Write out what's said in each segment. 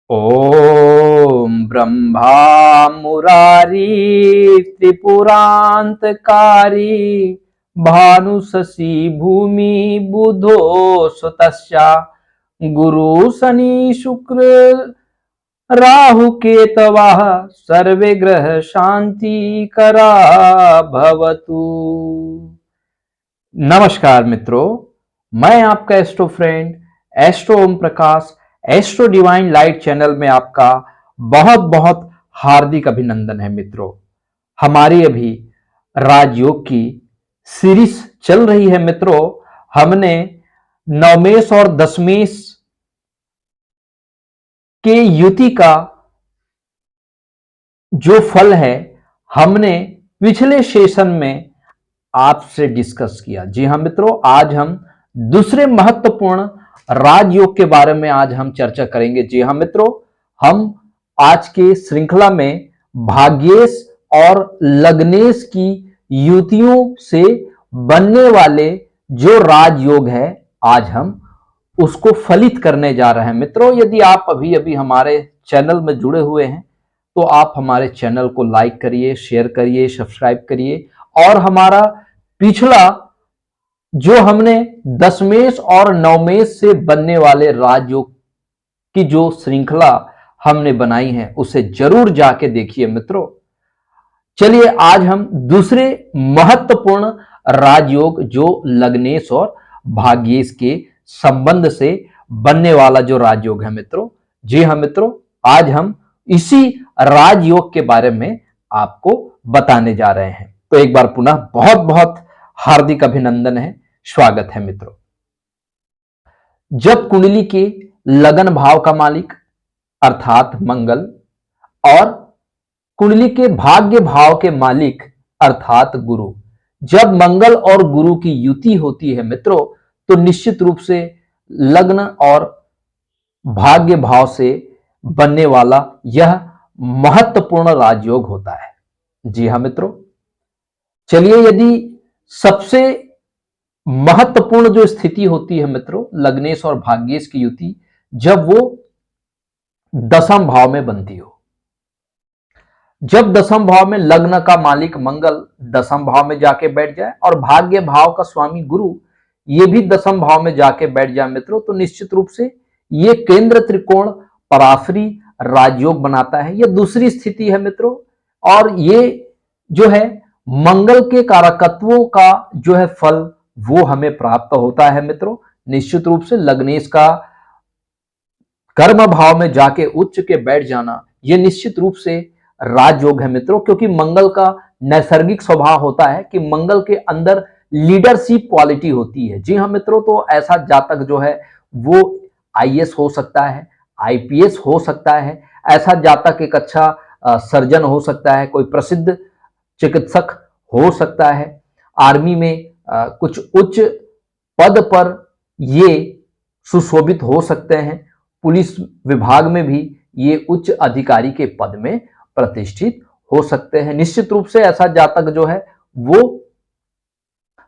ओम ब्रह्मा मुरारी त्रिपुरांतकारी भानु शशि भूमि बुधो सुतस्या गुरु शनि शुक्र राहु केतवः सर्वे ग्रह शांति करा भवतु। नमस्कार मित्रों, मैं आपका astro friend astro Om Prakash astro divine light channel में आपका बहुत बहुत हार्दिक अभिनंदन है। मित्रों, हमारी अभी राजयोग की सीरीज चल रही है। मित्रों, हमने नवमेश और दशमेश के युति का जो फल है हमने पिछले सेशन में आपसे डिस्कस किया। जी हां मित्रों, आज हम दूसरे महत्वपूर्ण राजयोग के बारे में आज हम चर्चा करेंगे। जी हां मित्रों, हम आज के श्रृंखला में भाग्येश और लग्नेश की युतियों से बनने वाले जो राजयोग है आज हम उसको फलित करने जा रहे हैं। मित्रों, यदि आप अभी अभी हमारे चैनल में जुड़े हुए हैं तो आप हमारे चैनल को लाइक करिए, शेयर करिए, सब्सक्राइब करिए और हमारा पिछला जो हमने दशमेश और नवमेश से बनने वाले राजयोग की जो श्रृंखला हमने बनाई है उसे जरूर जाके देखिए। मित्रों, चलिए आज हम दूसरे महत्वपूर्ण राजयोग जो लग्नेश और भाग्येश के संबंध से बनने वाला जो राजयोग है मित्रों, जी हां मित्रों, आज हम इसी राजयोग के बारे में आपको बताने जा रहे हैं। तो एक बार पुनः बहुत बहुत हार्दिक अभिनंदन है, स्वागत है। मित्रों, जब कुंडली के लगन भाव का मालिक अर्थात मंगल और कुंडली के भाग्य भाव के मालिक अर्थात गुरु, जब मंगल और गुरु की युति होती है मित्रों, तो निश्चित रूप से लग्न और भाग्य भाव से बनने वाला यह महत्वपूर्ण राजयोग होता है। जी हां मित्रों, चलिए यदि सबसे महत्वपूर्ण जो स्थिति होती है मित्रों लग्नेश और भाग्येश की युति, जब वो दशम भाव में बनती हो, जब दशम भाव में लग्न का मालिक मंगल दशम भाव में जाके बैठ जाए और भाग्य भाव का स्वामी गुरु ये भी दशम भाव में जाके बैठ जाए मित्रों, तो निश्चित रूप से ये केंद्र त्रिकोण पराशरी राजयोग बनाता है। यह दूसरी स्थिति है मित्रों, और ये जो है मंगल के कारकत्वों का जो है फल वो हमें प्राप्त होता है। मित्रों, निश्चित रूप से लग्नेश का कर्म भाव में जाके उच्च के बैठ जाना यह निश्चित रूप से राजयोग है मित्रों, क्योंकि मंगल का नैसर्गिक स्वभाव होता है कि मंगल के अंदर लीडरशिप क्वालिटी होती है। जी हां मित्रों, तो ऐसा जातक जो है वो आईएएस हो सकता है, आईपीएस हो सकता है, ऐसा जातक एक अच्छा सर्जन हो सकता है, कोई प्रसिद्ध चिकित्सक हो सकता है, आर्मी में कुछ उच्च पद पर ये सुशोभित हो सकते हैं, पुलिस विभाग में भी ये उच्च अधिकारी के पद में प्रतिष्ठित हो सकते हैं। निश्चित रूप से ऐसा जातक जो है वो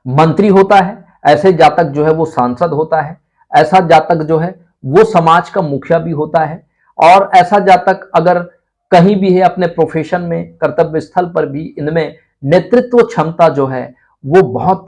मंत्री होता है, ऐसे जातक जो है वो सांसद होता है, ऐसा जातक जो है वो समाज का मुखिया भी होता है, और ऐसा जातक अगर कहीं भी है अपने प्रोफेशन में, कर्तव्य स्थल पर भी इनमें नेतृत्व क्षमता जो है वो बहुत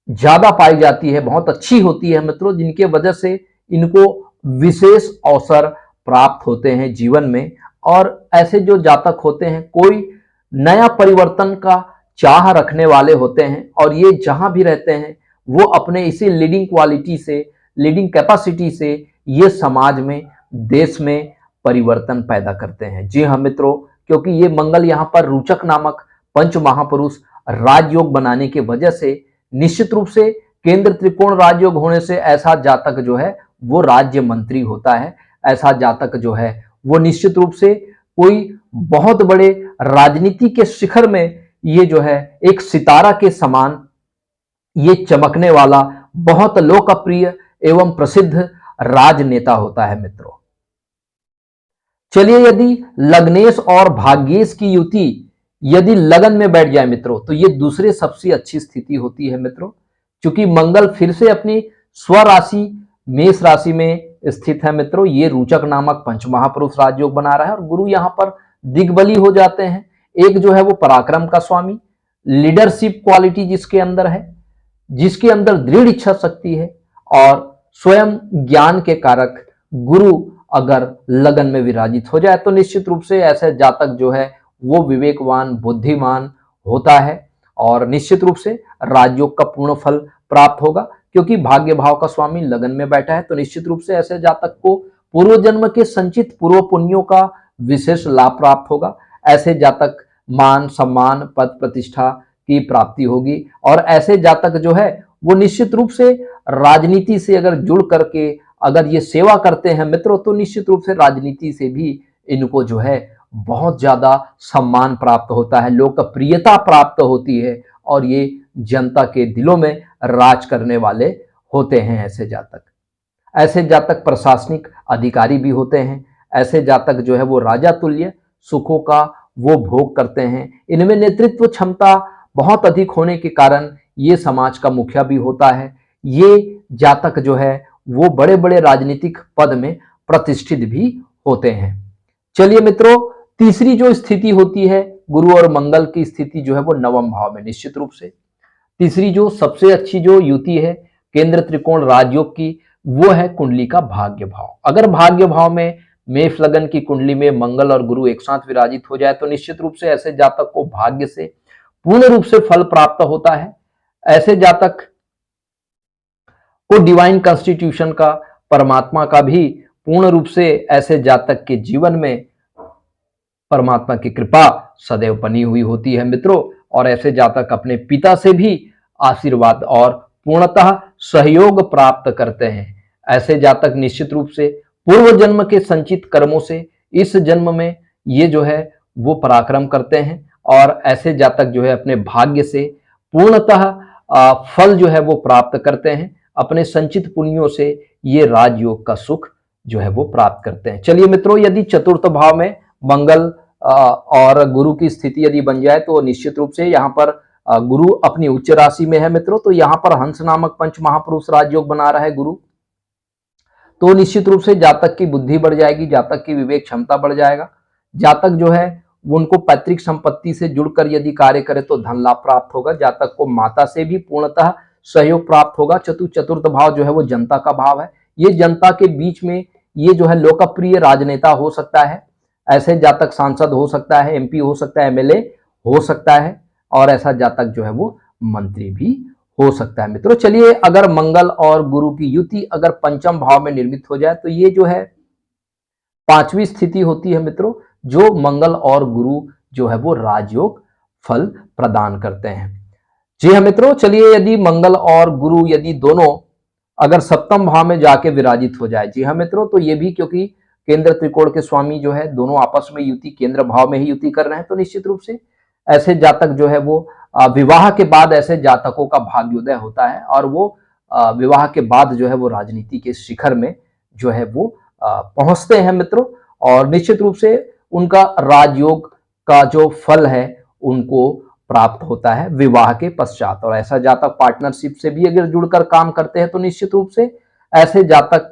ज्यादा पाई जाती है, बहुत अच्छी होती है मित्रों, जिनके वजह से इनको विशेष अवसर प्राप्त होते हैं जीवन में। और ऐसे जो जातक होते हैं कोई नया परिवर्तन का चाह रखने वाले होते हैं, और ये जहां भी रहते हैं वो अपने इसी लीडिंग क्वालिटी से, लीडिंग कैपेसिटी से ये समाज में, देश में परिवर्तन पैदा करते हैं। जी हाँ मित्रों, क्योंकि ये मंगल यहाँ पर रोचक नामक पंच महापुरुष राजयोग बनाने की वजह से निश्चित रूप से केंद्र त्रिकोण राजयोग होने से ऐसा जातक जो है वो राज्य मंत्री होता है, ऐसा जातक जो है वो निश्चित रूप से कोई बहुत बड़े राजनीति के शिखर में ये जो है एक सितारा के समान ये चमकने वाला बहुत लोकप्रिय एवं प्रसिद्ध राजनेता होता है। मित्रों, चलिए यदि लग्नेश और भाग्येश की युति यदि लगन में बैठ जाए मित्रों, तो ये दूसरे सबसे अच्छी स्थिति होती है मित्रों, क्योंकि मंगल फिर से अपनी स्वराशि मेष राशि में स्थित है मित्रों, ये रोचक नामक पंच महापुरुष राजयोग बना रहा है और गुरु यहाँ पर दिग्बली हो जाते हैं। एक जो है वो पराक्रम का स्वामी, लीडरशिप क्वालिटी जिसके अंदर है, जिसके अंदर दृढ़ इच्छा शक्ति है और स्वयं ज्ञान के कारक गुरु अगर लगन में विराजित हो जाए तो निश्चित रूप से ऐसे जातक जो है वो विवेकवान, बुद्धिमान होता है और निश्चित रूप से राजयोग का पूर्ण फल प्राप्त होगा, क्योंकि भाग्य भाव का स्वामी लगन में बैठा है। तो निश्चित रूप से ऐसे जातक को पूर्व जन्म के संचित पूर्व पुण्यों का विशेष लाभ प्राप्त होगा। ऐसे जातक मान सम्मान, पद प्रतिष्ठा की प्राप्ति होगी और ऐसे जातक जो है वो निश्चित रूप से राजनीति से अगर जुड़ करके अगर ये सेवा करते हैं मित्रों, तो निश्चित रूप से राजनीति से भी इनको जो है बहुत ज्यादा सम्मान प्राप्त होता है, लोकप्रियता प्राप्त होती है और ये जनता के दिलों में राज करने वाले होते हैं। ऐसे जातक प्रशासनिक अधिकारी भी होते हैं। ऐसे जातक जो है वो राजा तुल्य सुखों का वो भोग करते हैं। इनमें नेतृत्व क्षमता बहुत अधिक होने के कारण ये समाज का मुखिया भी होता है। ये जातक जो है वो बड़े बड़े राजनीतिक पद में प्रतिष्ठित भी होते हैं। चलिए मित्रों, तीसरी जो स्थिति होती है गुरु और मंगल की स्थिति जो है वो नवम भाव में। निश्चित रूप से तीसरी जो सबसे अच्छी जो युति है केंद्र त्रिकोण राजयोग की, वो है कुंडली का भाग्य भाव। अगर भाग्य भाव में मेष लगन की कुंडली में मंगल और गुरु एक साथ विराजित हो जाए तो निश्चित रूप से ऐसे जातक को भाग्य से पूर्ण रूप से फल प्राप्त होता है। ऐसे जातक को डिवाइन कॉन्स्टिट्यूशन का, परमात्मा का भी पूर्ण रूप से ऐसे जातक के जीवन में परमात्मा की कृपा सदैव बनी हुई होती है मित्रों। और ऐसे जातक अपने पिता से भी आशीर्वाद और पूर्णतः सहयोग प्राप्त करते हैं। ऐसे जातक निश्चित रूप से पूर्व जन्म के संचित कर्मों से इस जन्म में ये जो है वो पराक्रम करते हैं और ऐसे जातक जो है अपने भाग्य से पूर्णतः फल जो है वो प्राप्त करते हैं। अपने संचित पुण्यों से ये राजयोग का सुख जो है वो प्राप्त करते हैं। चलिए मित्रों, यदि चतुर्थ भाव में मंगल और गुरु की स्थिति यदि बन जाए तो निश्चित रूप से यहाँ पर गुरु अपनी उच्च राशि में है मित्रों, तो यहाँ पर हंस नामक पंच महापुरुष राजयोग बना रहा है गुरु। तो निश्चित रूप से जातक की बुद्धि बढ़ जाएगी, जातक की विवेक क्षमता बढ़ जाएगा। जातक जो है उनको पैतृक संपत्ति से जुड़कर यदि कार्य करे तो धन लाभ प्राप्त होगा। जातक को माता से भी पूर्णतः सहयोग प्राप्त होगा। चतुर्थ भाव जो है वो जनता का भाव है। ये जनता के बीच में ये जो है लोकप्रिय राजनेता हो सकता है। ऐसे जातक सांसद हो सकता है, एमपी हो सकता है, एमएलए हो सकता है और ऐसा जातक जो है वो मंत्री भी हो सकता है मित्रों। चलिए, अगर मंगल और गुरु की युति अगर पंचम भाव में निर्मित हो जाए तो ये जो है पांचवी स्थिति होती है मित्रों, जो मंगल और गुरु जो है वो राजयोग फल प्रदान करते हैं। जी हाँ मित्रों, चलिए यदि मंगल और गुरु यदि दोनों अगर सप्तम भाव में जाके विराजित हो जाए, जी हाँ मित्रों, तो ये भी क्योंकि केंद्र त्रिकोण के स्वामी जो है दोनों आपस में युति केंद्र भाव में ही युति कर रहे हैं, तो निश्चित रूप से ऐसे जातक जो है वो विवाह के बाद ऐसे जातकों का भाग्योदय होता है और वो विवाह के बाद जो है वो राजनीति के शिखर में जो है वो पहुंचते हैं मित्रों। और निश्चित रूप से उनका राजयोग का जो फल है उनको प्राप्त होता है विवाह के पश्चात। और ऐसा जातक पार्टनरशिप से भी अगर जुड़कर काम करते हैं तो निश्चित रूप से ऐसे जातक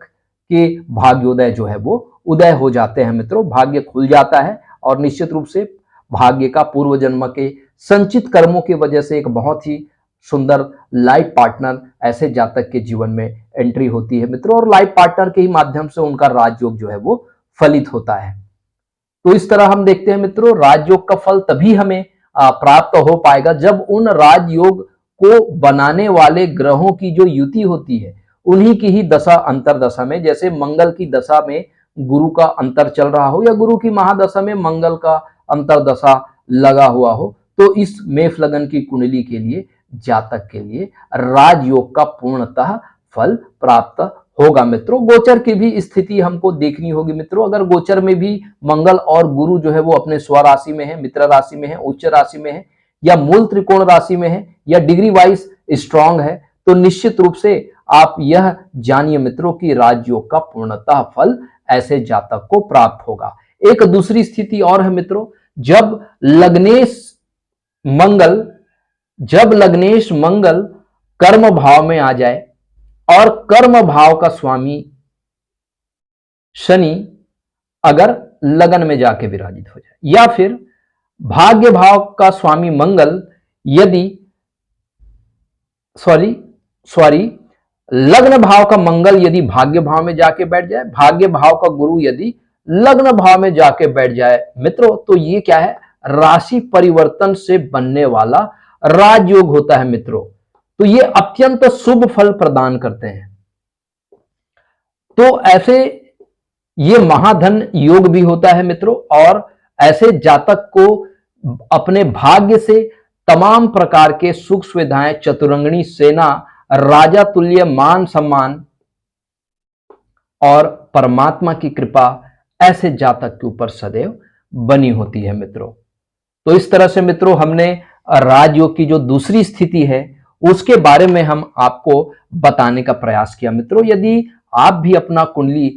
के भाग्योदय जो है वो उदय हो जाते हैं मित्रों, भाग्य खुल जाता है और निश्चित रूप से भाग्य का पूर्व जन्म के संचित कर्मों की वजह से एक बहुत ही सुंदर लाइफ पार्टनर ऐसे जातक के जीवन में एंट्री होती है मित्रों, और लाइफ पार्टनर के ही माध्यम से उनका राजयोग जो है वो फलित होता है। तो इस तरह हम देखते हैं मित्रों, राजयोग का फल तभी हमें प्राप्त हो पाएगा जब उन राजयोग को बनाने वाले ग्रहों की जो युति होती है उन्हीं की ही दशा अंतरदशा में, जैसे मंगल की दशा में गुरु का अंतर चल रहा हो या गुरु की महादशा में मंगल का अंतरदशा लगा हुआ हो, तो इस मेष लगन की कुंडली के लिए जातक के लिए राजयोग का पूर्णतः फल प्राप्त होगा मित्रों। गोचर की भी स्थिति हमको देखनी होगी मित्रों। अगर गोचर में भी मंगल और गुरु जो है वो अपने स्व राशि में है, मित्र राशि में है, उच्च राशि में है या मूल त्रिकोण राशि में है या डिग्री वाइज स्ट्रांग है, तो निश्चित रूप से आप यह जानिए मित्रों कि राजयोग का पूर्णतः फल ऐसे जातक को प्राप्त होगा। एक दूसरी स्थिति और है मित्रों, जब लग्नेश मंगल कर्म भाव में आ जाए और कर्म भाव का स्वामी शनि अगर लगन में जाके विराजित हो जाए, या फिर भाग्य भाव का स्वामी मंगल यदि सॉरी लग्न भाव का मंगल यदि भाग्य भाव में जाके बैठ जाए, भाग्य भाव का गुरु यदि लग्न भाव में जाके बैठ जाए मित्रों, तो ये क्या है, राशि परिवर्तन से बनने वाला राजयोग होता है मित्रों। तो ये अत्यंत शुभ फल प्रदान करते हैं। तो ऐसे ये महाधन योग भी होता है मित्रों, और ऐसे जातक को अपने भाग्य से तमाम प्रकार के सुख सुविधाएं, चतुरंगनी सेना, राजा तुल्य मान सम्मान और परमात्मा की कृपा ऐसे जातक के ऊपर सदैव बनी होती है मित्रों। तो इस तरह से मित्रों हमने राजयोग की जो दूसरी स्थिति है उसके बारे में हम आपको बताने का प्रयास किया मित्रों। यदि आप भी अपना कुंडली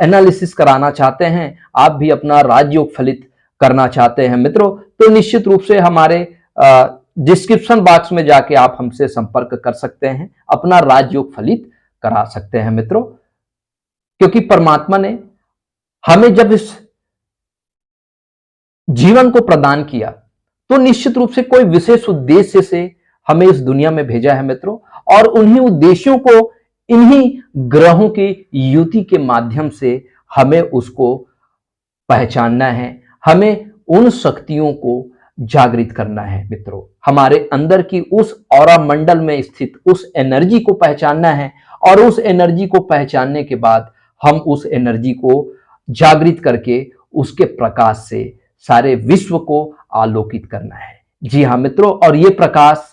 एनालिसिस कराना चाहते हैं, आप भी अपना राजयोग फलित करना चाहते हैं मित्रों, तो निश्चित रूप से हमारे डिस्क्रिप्शन बॉक्स में जाके आप हमसे संपर्क कर सकते हैं, अपना राजयोग फलित करा सकते हैं मित्रों। क्योंकि परमात्मा ने हमें जब इस जीवन को प्रदान किया तो निश्चित रूप से कोई विशेष उद्देश्य से हमें इस दुनिया में भेजा है मित्रों, और उन्हीं उद्देश्यों को इन्हीं ग्रहों की युति के माध्यम से हमें उसको पहचानना है, हमें उन शक्तियों को जागृत करना है मित्रों। हमारे अंदर की उस ऑरा मंडल में स्थित उस एनर्जी को पहचानना है, और उस एनर्जी को पहचानने के बाद हम उस एनर्जी को जागृत करके उसके प्रकाश से सारे विश्व को आलोकित करना है। जी हाँ मित्रों, और ये प्रकाश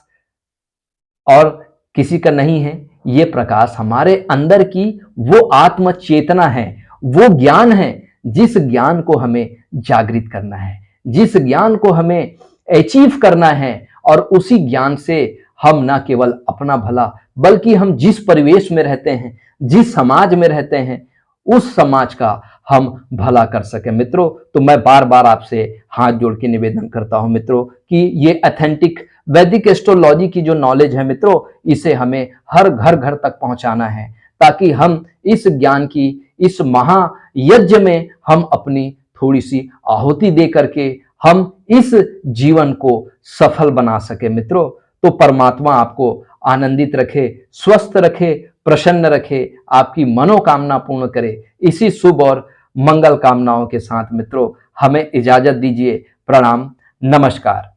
और किसी का नहीं है, ये प्रकाश हमारे अंदर की वो आत्म चेतना है, वो ज्ञान है जिस ज्ञान को हमें जागृत करना है, जिस ज्ञान को हमें अचीव करना है, और उसी ज्ञान से हम ना केवल अपना भला बल्कि हम जिस परिवेश में रहते हैं, जिस समाज में रहते हैं, उस समाज का हम भला कर सके मित्रों। तो मैं बार बार आपसे हाथ जोड़ के निवेदन करता हूं मित्रों कि ये ऑथेंटिक वैदिक एस्ट्रोलॉजी की जो नॉलेज है मित्रों, इसे हमें हर घर घर तक पहुंचाना है, ताकि हम इस ज्ञान की इस महायज्ञ में हम अपनी थोड़ी सी आहुति दे करके हम इस जीवन को सफल बना सके मित्रों। तो परमात्मा आपको आनंदित रखे, स्वस्थ रखे, प्रसन्न रखे, आपकी मनोकामना पूर्ण करे। इसी शुभ और मंगल कामनाओं के साथ मित्रों हमें इजाजत दीजिए। प्रणाम, नमस्कार।